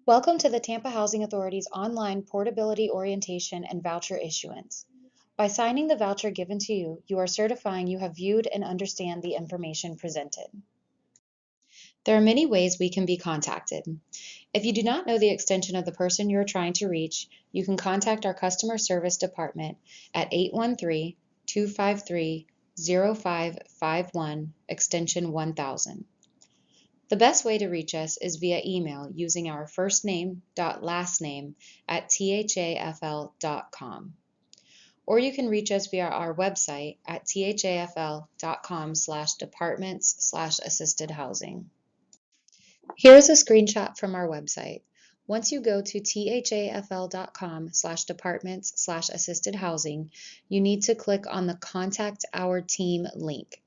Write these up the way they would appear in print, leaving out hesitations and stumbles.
Welcome to the Tampa Housing Authority's online portability orientation and voucher issuance. By signing the voucher given to you, you are certifying you have viewed and understand the information presented. There are many ways we can be contacted. If you do not know the extension of the person you are trying to reach, you can contact our customer service department at 813-253-0551, extension 1000. The best way to reach us is via email using our firstname.lastname@thafl.com. Or you can reach us via our website at thafl.com/departments/assisted housing. Here is a screenshot from our website. Once you go to thafl.com/departments/assisted housing, you need to click on the Contact Our Team link.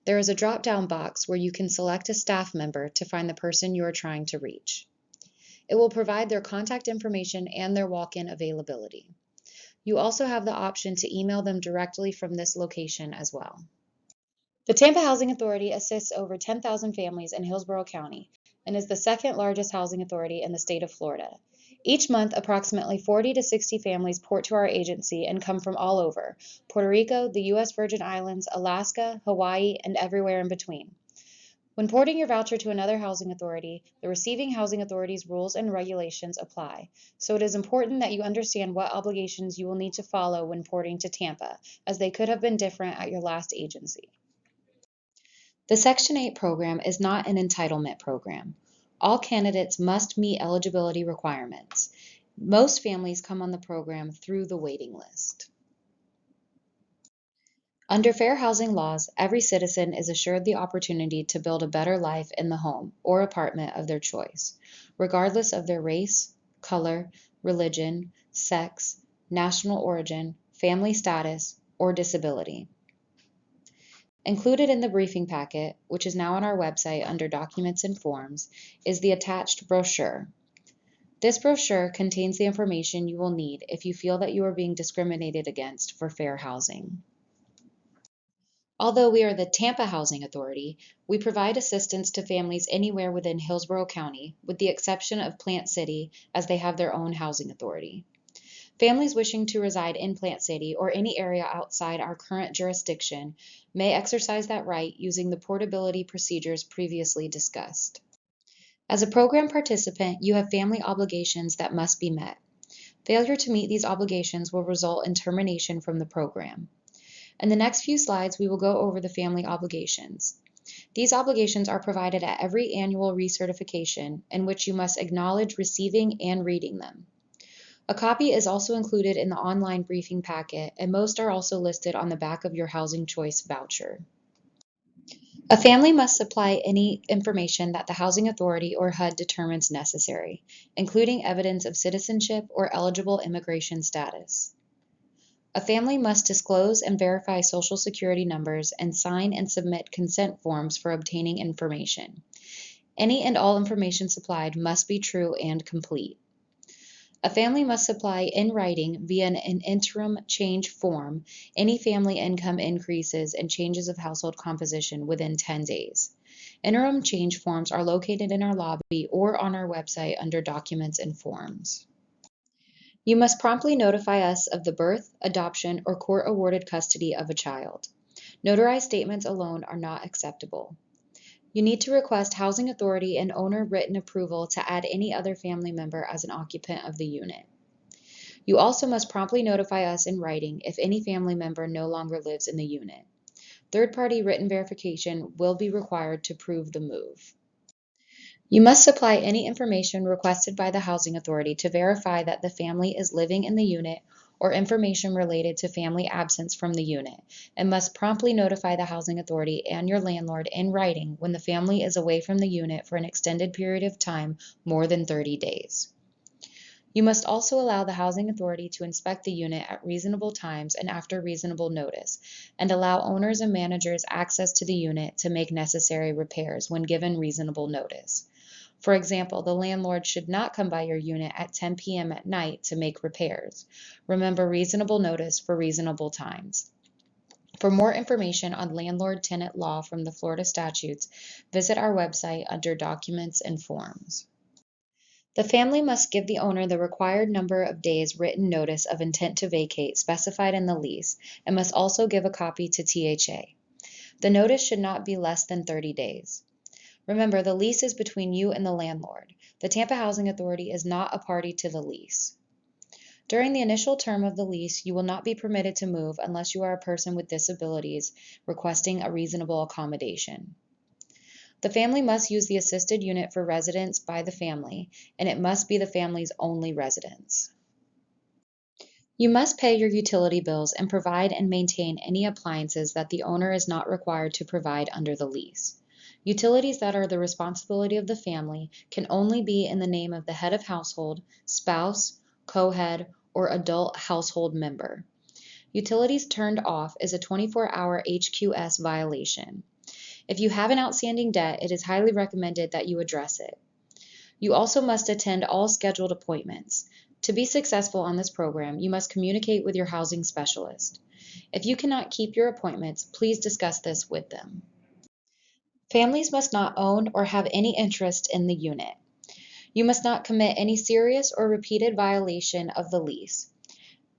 There is a drop-down box where you can select a staff member to find the person you are trying to reach. It will provide their contact information and their walk-in availability. You also have the option to email them directly from this location as well. The Tampa Housing Authority assists over 10,000 families in Hillsborough County and is the second largest housing authority in the state of Florida. Each month, approximately 40 to 60 families port to our agency and come from all over: Puerto Rico, the U.S. Virgin Islands, Alaska, Hawaii, and everywhere in between. When porting your voucher to another housing authority, the receiving housing authority's rules and regulations apply, so it is important that you understand what obligations you will need to follow when porting to Tampa, as they could have been different at your last agency. The Section 8 program is not an entitlement program. All candidates must meet eligibility requirements. Most families come on the program through the waiting list. Under fair housing laws, every citizen is assured the opportunity to build a better life in the home or apartment of their choice, regardless of their race, color, religion, sex, national origin, family status, or disability. Included in the briefing packet, which is now on our website under Documents and Forms, is the attached brochure. This brochure contains the information you will need if you feel that you are being discriminated against for fair housing. Although we are the Tampa Housing Authority, we provide assistance to families anywhere within Hillsborough County, with the exception of Plant City, as they have their own housing authority. Families wishing to reside in Plant City or any area outside our current jurisdiction may exercise that right using the portability procedures previously discussed. As a program participant, you have family obligations that must be met. Failure to meet these obligations will result in termination from the program. In the next few slides, we will go over the family obligations. These obligations are provided at every annual recertification, in which you must acknowledge receiving and reading them. A copy is also included in the online briefing packet, and most are also listed on the back of your Housing Choice voucher. A family must supply any information that the Housing Authority or HUD determines necessary, including evidence of citizenship or eligible immigration status. A family must disclose and verify Social Security numbers and sign and submit consent forms for obtaining information. Any and all information supplied must be true and complete. A family must supply in writing via an interim change form any family income increases and changes of household composition within 10 days. Interim change forms are located in our lobby or on our website under Documents and Forms. You must promptly notify us of the birth, adoption, or court-awarded custody of a child. Notarized statements alone are not acceptable. You need to request Housing Authority and owner written approval to add any other family member as an occupant of the unit. You also must promptly notify us in writing if any family member no longer lives in the unit. Third-party written verification will be required to prove the move. You must supply any information requested by the Housing Authority to verify that the family is living in the unit or information related to family absence from the unit, and must promptly notify the Housing Authority and your landlord in writing when the family is away from the unit for an extended period of time more than 30 days. You must also allow the Housing Authority to inspect the unit at reasonable times and after reasonable notice, and allow owners and managers access to the unit to make necessary repairs when given reasonable notice. For example, the landlord should not come by your unit at 10 p.m. at night to make repairs. Remember, reasonable notice for reasonable times. For more information on landlord-tenant law from the Florida statutes, visit our website under Documents and Forms. The family must give the owner the required number of days written notice of intent to vacate specified in the lease and must also give a copy to THA. The notice should not be less than 30 days. Remember, the lease is between you and the landlord. The Tampa Housing Authority is not a party to the lease. During the initial term of the lease, you will not be permitted to move unless you are a person with disabilities requesting a reasonable accommodation. The family must use the assisted unit for residence by the family, and it must be the family's only residence. You must pay your utility bills and provide and maintain any appliances that the owner is not required to provide under the lease. Utilities that are the responsibility of the family can only be in the name of the head of household, spouse, co-head, or adult household member. Utilities turned off is a 24-hour HQS violation. If you have an outstanding debt, it is highly recommended that you address it. You also must attend all scheduled appointments. To be successful on this program, you must communicate with your housing specialist. If you cannot keep your appointments, please discuss this with them. Families must not own or have any interest in the unit. You must not commit any serious or repeated violation of the lease.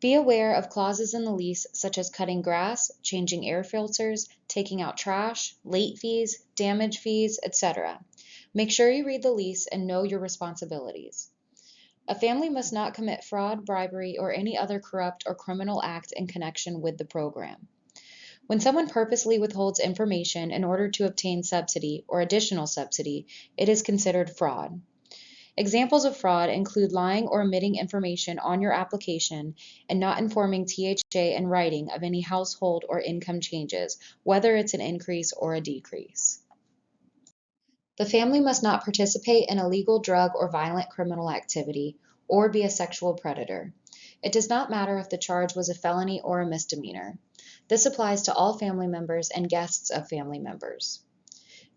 Be aware of clauses in the lease such as cutting grass, changing air filters, taking out trash, late fees, damage fees, etc. Make sure you read the lease and know your responsibilities. A family must not commit fraud, bribery, or any other corrupt or criminal act in connection with the program. When someone purposely withholds information in order to obtain subsidy or additional subsidy, it is considered fraud. Examples of fraud include lying or omitting information on your application and not informing THA in writing of any household or income changes, whether it's an increase or a decrease. The family must not participate in illegal drug or violent criminal activity or be a sexual predator. It does not matter if the charge was a felony or a misdemeanor. This applies to all family members and guests of family members.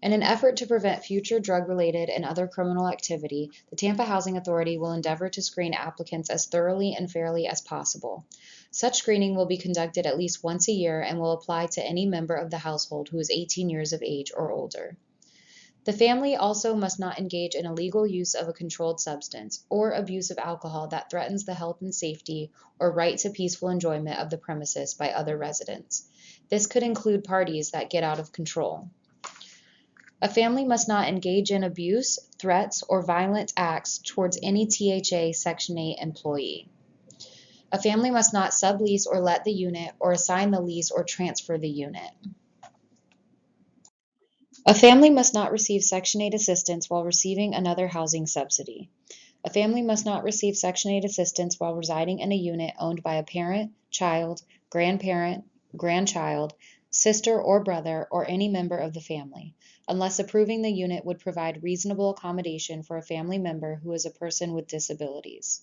In an effort to prevent future drug-related and other criminal activity, the Tampa Housing Authority will endeavor to screen applicants as thoroughly and fairly as possible. Such screening will be conducted at least once a year and will apply to any member of the household who is 18 years of age or older. The family also must not engage in illegal use of a controlled substance or abuse of alcohol that threatens the health and safety or right to peaceful enjoyment of the premises by other residents. This could include parties that get out of control. A family must not engage in abuse, threats, or violent acts towards any THA Section 8 employee. A family must not sublease or let the unit or assign the lease or transfer the unit. A family must not receive Section 8 assistance while receiving another housing subsidy. A family must not receive Section 8 assistance while residing in a unit owned by a parent, child, grandparent, grandchild, sister or brother, or any member of the family, unless approving the unit would provide reasonable accommodation for a family member who is a person with disabilities.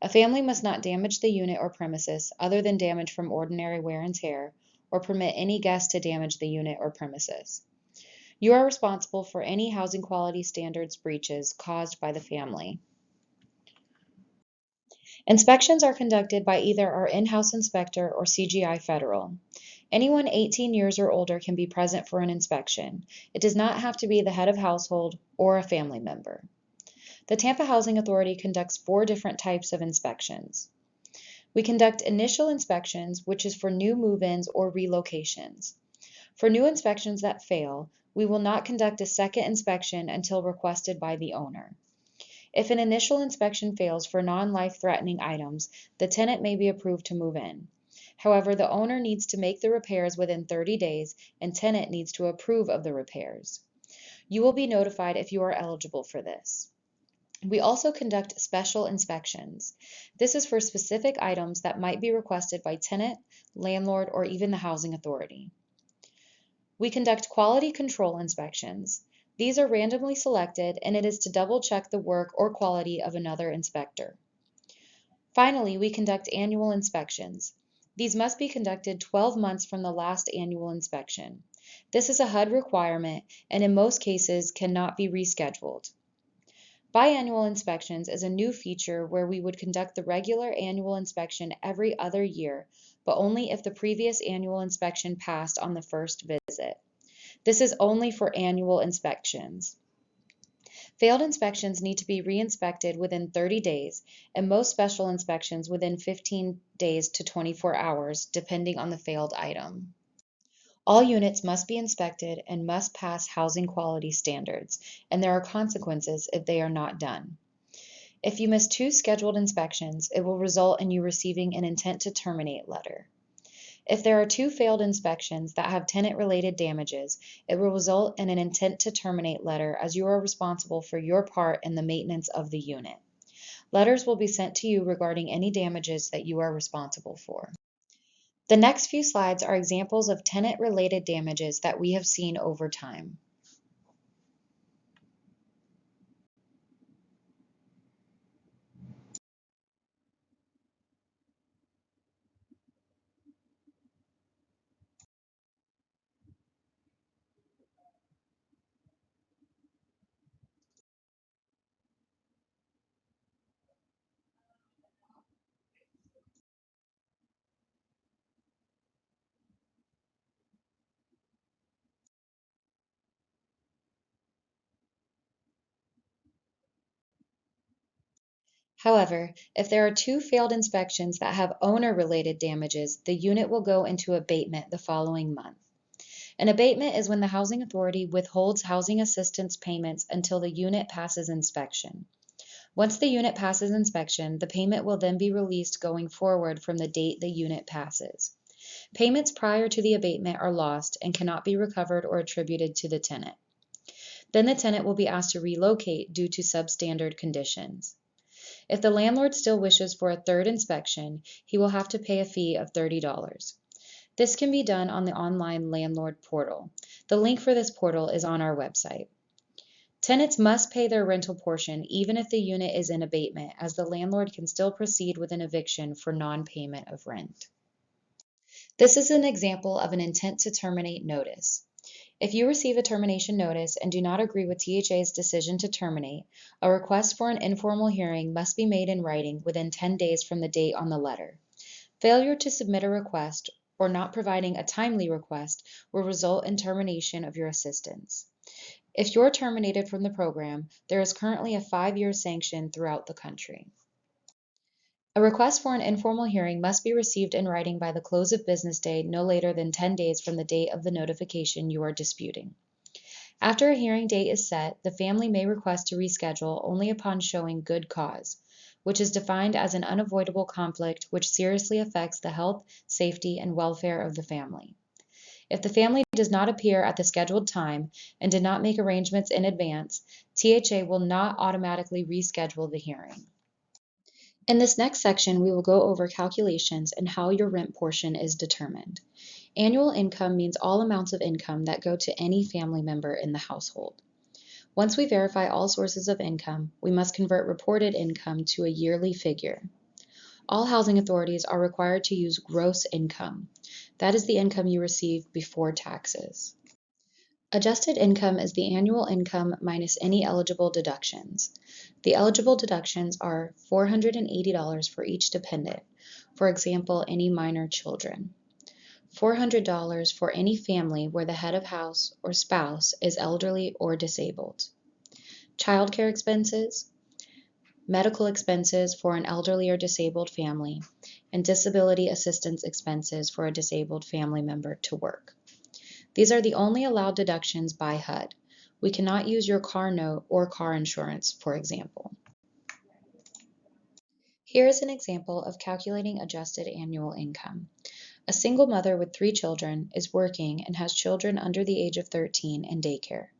A family must not damage the unit or premises other than damage from ordinary wear and tear, or permit any guest to damage the unit or premises. You are responsible for any housing quality standards breaches caused by the family. Inspections are conducted by either our in-house inspector or CGI Federal. Anyone 18 years or older can be present for an inspection. It does not have to be the head of household or a family member. The Tampa Housing Authority conducts 4 different types of inspections. We conduct initial inspections, which is for new move-ins or relocations. For new inspections that fail, we will not conduct a second inspection until requested by the owner. If an initial inspection fails for non-life-threatening items, the tenant may be approved to move in. However, the owner needs to make the repairs within 30 days and tenant needs to approve of the repairs. You will be notified if you are eligible for this. We also conduct special inspections. This is for specific items that might be requested by tenant, landlord, or even the housing authority. We conduct quality control inspections. These are randomly selected and it is to double check the work or quality of another inspector. Finally, we conduct annual inspections. These must be conducted 12 months from the last annual inspection. This is a HUD requirement and in most cases cannot be rescheduled. Biannual inspections is a new feature where we would conduct the regular annual inspection every other year, but only if the previous annual inspection passed on the first visit. This is only for annual inspections. Failed inspections need to be re-inspected within 30 days, and most special inspections within 15 days to 24 hours, depending on the failed item. All units must be inspected and must pass housing quality standards, and there are consequences if they are not done. If you miss 2 scheduled inspections, it will result in you receiving an intent to terminate letter. If there are 2 failed inspections that have tenant-related damages, it will result in an intent to terminate letter as you are responsible for your part in the maintenance of the unit. Letters will be sent to you regarding any damages that you are responsible for. The next few slides are examples of tenant-related damages that we have seen over time. However, if there are 2 failed inspections that have owner-related damages, the unit will go into abatement the following month. An abatement is when the housing authority withholds housing assistance payments until the unit passes inspection. Once the unit passes inspection, the payment will then be released going forward from the date the unit passes. Payments prior to the abatement are lost and cannot be recovered or attributed to the tenant. Then the tenant will be asked to relocate due to substandard conditions. If the landlord still wishes for a third inspection, he will have to pay a fee of $30. This can be done on the online landlord portal. The link for this portal is on our website. Tenants must pay their rental portion even if the unit is in abatement, as the landlord can still proceed with an eviction for non-payment of rent. This is an example of an intent to terminate notice. If you receive a termination notice and do not agree with THA's decision to terminate, a request for an informal hearing must be made in writing within 10 days from the date on the letter. Failure to submit a request or not providing a timely request will result in termination of your assistance. If you're terminated from the program, there is currently a 5-year sanction throughout the country. A request for an informal hearing must be received in writing by the close of business day no later than 10 days from the date of the notification you are disputing. After a hearing date is set, the family may request to reschedule only upon showing good cause, which is defined as an unavoidable conflict which seriously affects the health, safety, and welfare of the family. If the family does not appear at the scheduled time and did not make arrangements in advance, THA will not automatically reschedule the hearing. In this next section, we will go over calculations and how your rent portion is determined. Annual income means all amounts of income that go to any family member in the household. Once we verify all sources of income, we must convert reported income to a yearly figure. All housing authorities are required to use gross income. That is the income you receive before taxes. Adjusted income is the annual income minus any eligible deductions. The eligible deductions are $480 for each dependent, for example, any minor children. $400 for any family where the head of house or spouse is elderly or disabled. Childcare expenses, medical expenses for an elderly or disabled family, and disability assistance expenses for a disabled family member to work. These are the only allowed deductions by HUD. We cannot use your car note or car insurance, for example. Here is an example of calculating adjusted annual income. A single mother with 3 children is working and has children under the age of 13 in daycare.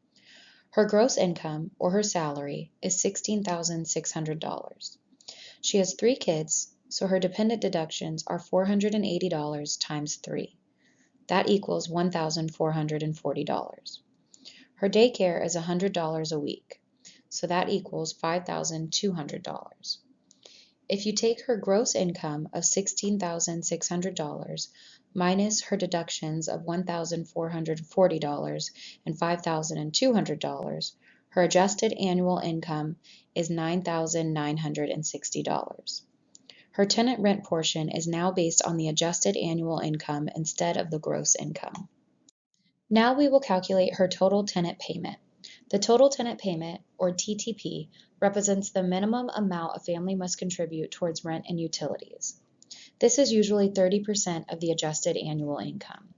Her gross income, or her salary, is $16,600. She has 3 kids, so her dependent deductions are $480 times 3. That equals $1,440. Her daycare is $100 a week, so that equals $5,200. If you take her gross income of $16,600 minus her deductions of $1,440 and $5,200, her adjusted annual income is $9,960. Her tenant rent portion is now based on the adjusted annual income instead of the gross income. Now we will calculate her total tenant payment. The total tenant payment, or TTP, represents the minimum amount a family must contribute towards rent and utilities. This is usually 30% of the adjusted annual income.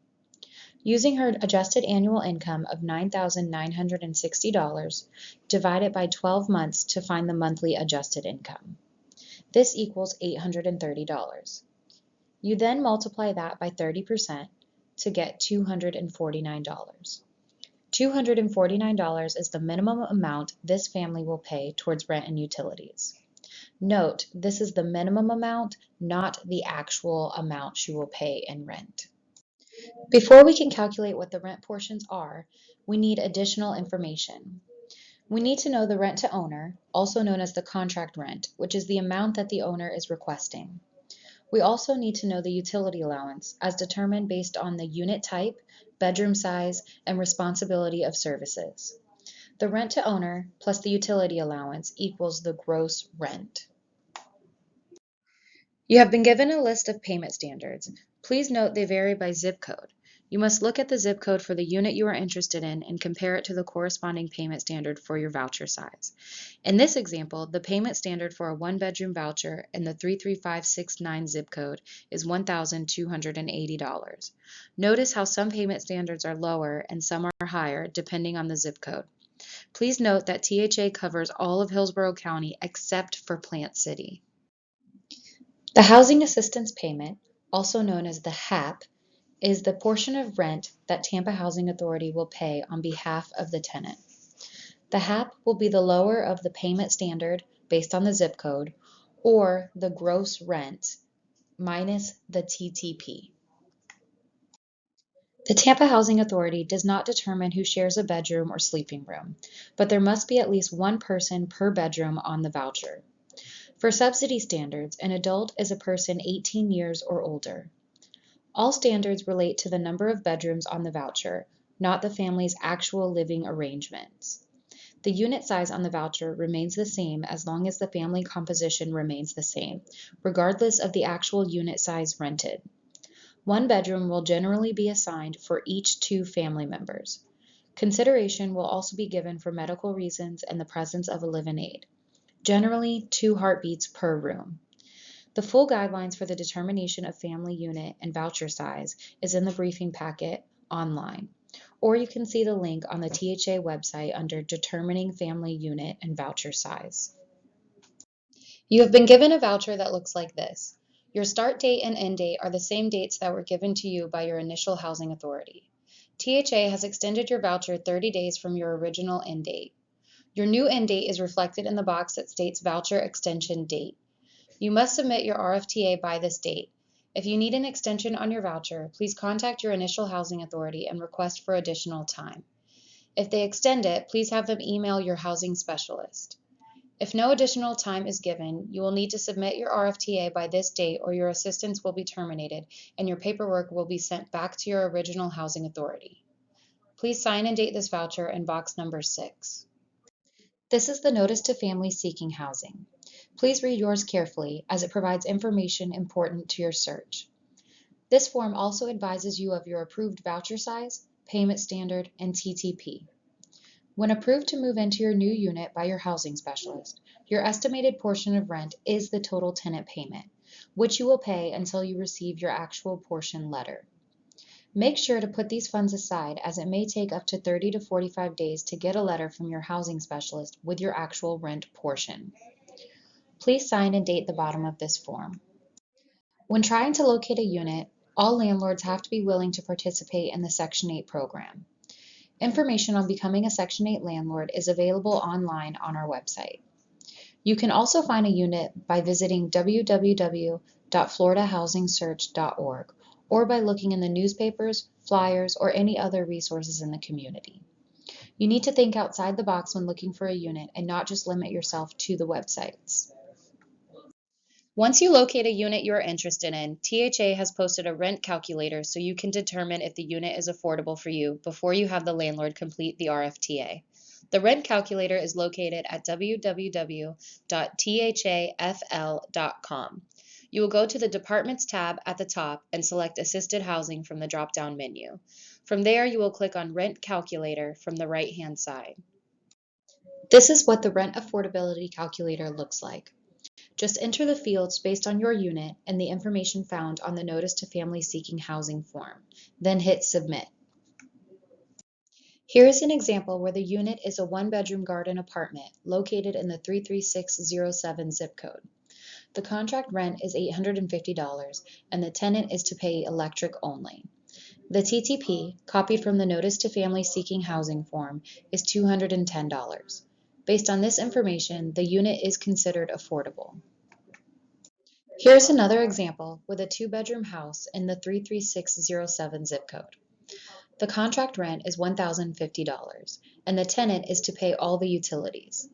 Using her adjusted annual income of $9,960, divide it by 12 months to find the monthly adjusted income. This equals $830. You then multiply that by 30% to get $249. $249 is the minimum amount this family will pay towards rent and utilities. Note, this is the minimum amount, not the actual amount she will pay in rent. Before we can calculate what the rent portions are, we need additional information. We need to know the rent to owner, also known as the contract rent, which is the amount that the owner is requesting. We also need to know the utility allowance, as determined based on the unit type, bedroom size, and responsibility of services. The rent to owner plus the utility allowance equals the gross rent. You have been given a list of payment standards. Please note they vary by zip code. You must look at the zip code for the unit you are interested in and compare it to the corresponding payment standard for your voucher size. In this example, the payment standard for a one-bedroom voucher in the 33569 zip code is $1,280. Notice how some payment standards are lower and some are higher depending on the zip code. Please note that THA covers all of Hillsborough County except for Plant City. The housing assistance payment, also known as the HAP, is the portion of rent that Tampa Housing Authority will pay on behalf of the tenant. The HAP will be the lower of the payment standard based on the zip code, or the gross rent minus the TTP. The Tampa Housing Authority does not determine who shares a bedroom or sleeping room, but there must be at least one person per bedroom on the voucher. For subsidy standards, an adult is a person 18 years or older. All standards relate to the number of bedrooms on the voucher, not the family's actual living arrangements. The unit size on the voucher remains the same as long as the family composition remains the same, regardless of the actual unit size rented. One bedroom will generally be assigned for each 2 family members. Consideration will also be given for medical reasons and the presence of a live-in aid. Generally, 2 heartbeats per room. The full guidelines for the determination of family unit and voucher size is in the briefing packet online, or you can see the link on the THA website under Determining Family Unit and Voucher Size. You have been given a voucher that looks like this. Your start date and end date are the same dates that were given to you by your initial housing authority. THA has extended your voucher 30 days from your original end date. Your new end date is reflected in the box that states Voucher Extension Date. You must submit your RFTA by this date. If you need an extension on your voucher, please contact your initial housing authority and request for additional time. If they extend it, please have them email your housing specialist. If no additional time is given, you will need to submit your RFTA by this date or your assistance will be terminated and your paperwork will be sent back to your original housing authority. Please sign and date this voucher in box number 6. This is the notice to families seeking housing. Please read yours carefully as it provides information important to your search. This form also advises you of your approved voucher size, payment standard, and TTP. When approved to move into your new unit by your housing specialist, your estimated portion of rent is the total tenant payment, which you will pay until you receive your actual portion letter. Make sure to put these funds aside as it may take up to 30 to 45 days to get a letter from your housing specialist with your actual rent portion. Please sign and date the bottom of this form. When trying to locate a unit, all landlords have to be willing to participate in the Section 8 program. Information on becoming a Section 8 landlord is available online on our website. You can also find a unit by visiting www.floridahousingsearch.org or by looking in the newspapers, flyers, or any other resources in the community. You need to think outside the box when looking for a unit and not just limit yourself to the websites. Once you locate a unit you are interested in, THA has posted a rent calculator so you can determine if the unit is affordable for you before you have the landlord complete the RFTA. The rent calculator is located at www.thafl.com. You will go to the Departments tab at the top and select Assisted Housing from the drop-down menu. From there, you will click on Rent Calculator from the right-hand side. This is what the rent affordability calculator looks like. Just enter the fields based on your unit and the information found on the Notice to Families Seeking Housing form, then hit Submit. Here is an example where the unit is a one-bedroom garden apartment located in the 33607 zip code. The contract rent is $850 and the tenant is to pay electric only. The TTP, copied from the Notice to Families Seeking Housing form, is $210. Based on this information, the unit is considered affordable. Here's another example with a two-bedroom house in the 33607 zip code. The contract rent is $1,050 and the tenant is to pay all the utilities.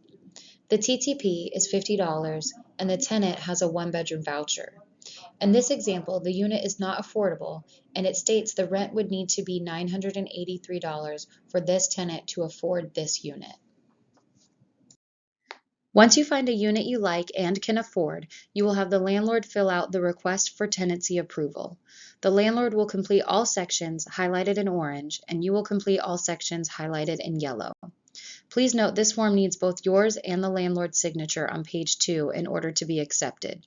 The TTP is $50 and the tenant has a one-bedroom voucher. In this example, the unit is not affordable and it states the rent would need to be $983 for this tenant to afford this unit. Once you find a unit you like and can afford, you will have the landlord fill out the request for tenancy approval. The landlord will complete all sections highlighted in orange, and you will complete all sections highlighted in yellow. Please note this form needs both yours and the landlord's signature on page 2 in order to be accepted.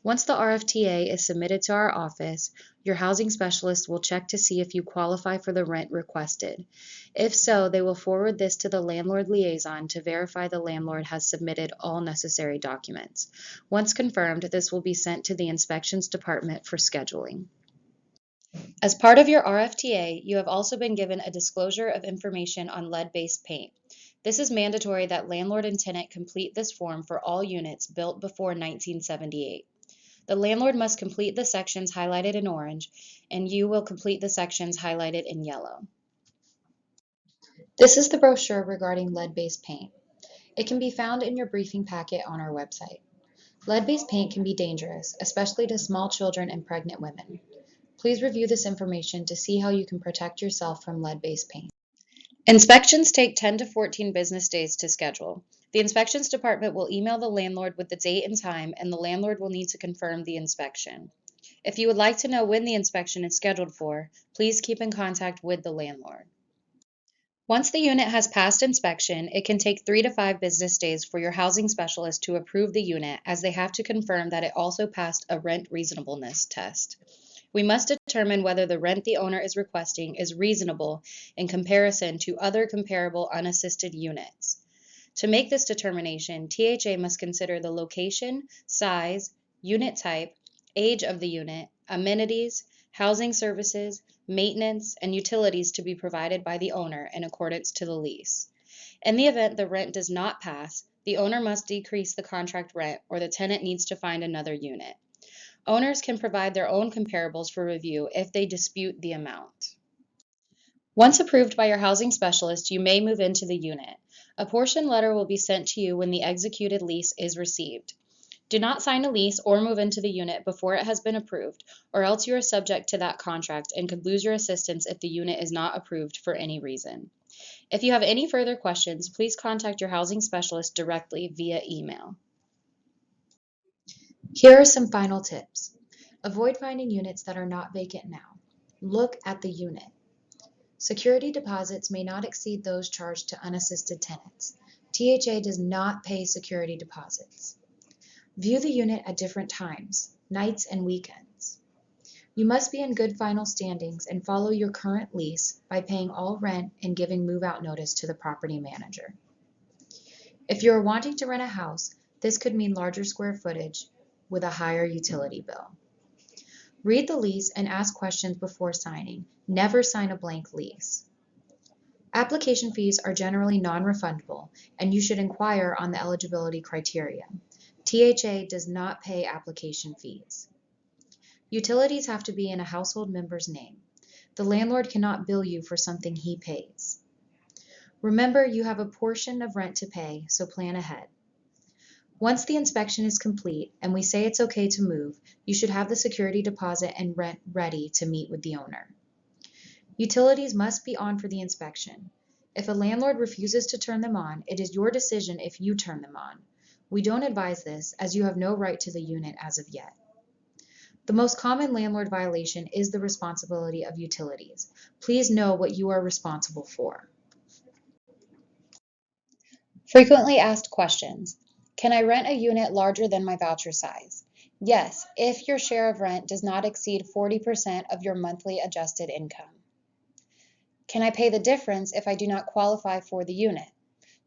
Once the RFTA is submitted to our office, your housing specialist will check to see if you qualify for the rent requested. If so, they will forward this to the landlord liaison to verify the landlord has submitted all necessary documents. Once confirmed, this will be sent to the inspections department for scheduling. As part of your RFTA, you have also been given a disclosure of information on lead-based paint. This is mandatory that landlord and tenant complete this form for all units built before 1978. The landlord must complete the sections highlighted in orange, and you will complete the sections highlighted in yellow. This is the brochure regarding lead-based paint. It can be found in your briefing packet on our website. Lead-based paint can be dangerous, especially to small children and pregnant women. Please review this information to see how you can protect yourself from lead-based paint. Inspections take 10 to 14 business days to schedule. The inspections department will email the landlord with the date and time, and the landlord will need to confirm the inspection. If you would like to know when the inspection is scheduled for, please keep in contact with the landlord. Once the unit has passed inspection, it can take 3 to 5 business days for your housing specialist to approve the unit, as they have to confirm that it also passed a rent reasonableness test. We must determine whether the rent the owner is requesting is reasonable in comparison to other comparable unassisted units. To make this determination, THA must consider the location, size, unit type, age of the unit, amenities, housing services, maintenance, and utilities to be provided by the owner in accordance to the lease. In the event the rent does not pass, the owner must decrease the contract rent or the tenant needs to find another unit. Owners can provide their own comparables for review if they dispute the amount. Once approved by your housing specialist, you may move into the unit. A portion letter will be sent to you when the executed lease is received. Do not sign a lease or move into the unit before it has been approved, or else you are subject to that contract and could lose your assistance if the unit is not approved for any reason. If you have any further questions, please contact your housing specialist directly via email. Here are some final tips. Avoid finding units that are not vacant now. Look at the unit. Security deposits may not exceed those charged to unassisted tenants. THA does not pay security deposits. View the unit at different times, nights and weekends. You must be in good final standings and follow your current lease by paying all rent and giving move-out notice to the property manager. If you are wanting to rent a house, this could mean larger square footage with a higher utility bill. Read the lease and ask questions before signing. Never sign a blank lease. Application fees are generally non-refundable, and you should inquire on the eligibility criteria. THA does not pay application fees. Utilities have to be in a household member's name. The landlord cannot bill you for something he pays. Remember, you have a portion of rent to pay, so plan ahead. Once the inspection is complete and we say it's okay to move, you should have the security deposit and rent ready to meet with the owner. Utilities must be on for the inspection. If a landlord refuses to turn them on, it is your decision if you turn them on. We don't advise this, as you have no right to the unit as of yet. The most common landlord violation is the responsibility of utilities. Please know what you are responsible for. Frequently asked questions. Can I rent a unit larger than my voucher size? Yes, if your share of rent does not exceed 40% of your monthly adjusted income. Can I pay the difference if I do not qualify for the unit?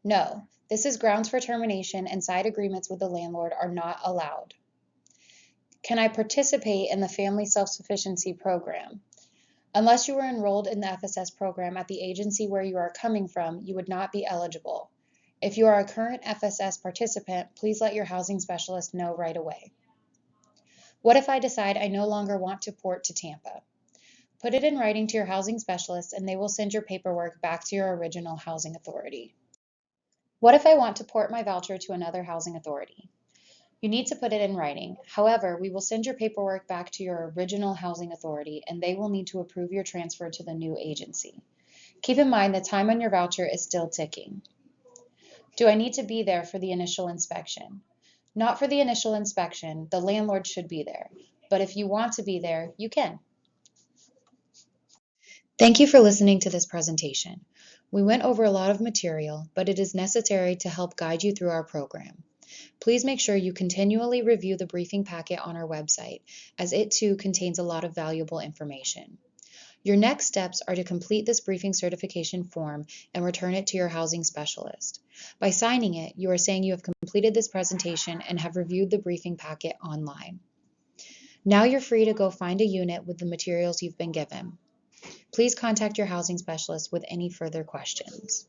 No, this is grounds for termination and side agreements with the landlord are not allowed. Can I participate in the Family Self-Sufficiency Program? Unless you were enrolled in the FSS program at the agency where you are coming from, you would not be eligible. If you are a current FSS participant, please let your housing specialist know right away. What if I decide I no longer want to port to Tampa? Put it in writing to your housing specialist and they will send your paperwork back to your original housing authority. What if I want to port my voucher to another housing authority? You need to put it in writing. However, we will send your paperwork back to your original housing authority and they will need to approve your transfer to the new agency. Keep in mind the time on your voucher is still ticking. Do I need to be there for the initial inspection? Not for the initial inspection, the landlord should be there. But if you want to be there, you can. Thank you for listening to this presentation. We went over a lot of material, but it is necessary to help guide you through our program. Please make sure you continually review the briefing packet on our website, as it too contains a lot of valuable information. Your next steps are to complete this briefing certification form and return it to your housing specialist. By signing it, you are saying you have completed this presentation and have reviewed the briefing packet online. Now you're free to go find a unit with the materials you've been given. Please contact your housing specialist with any further questions.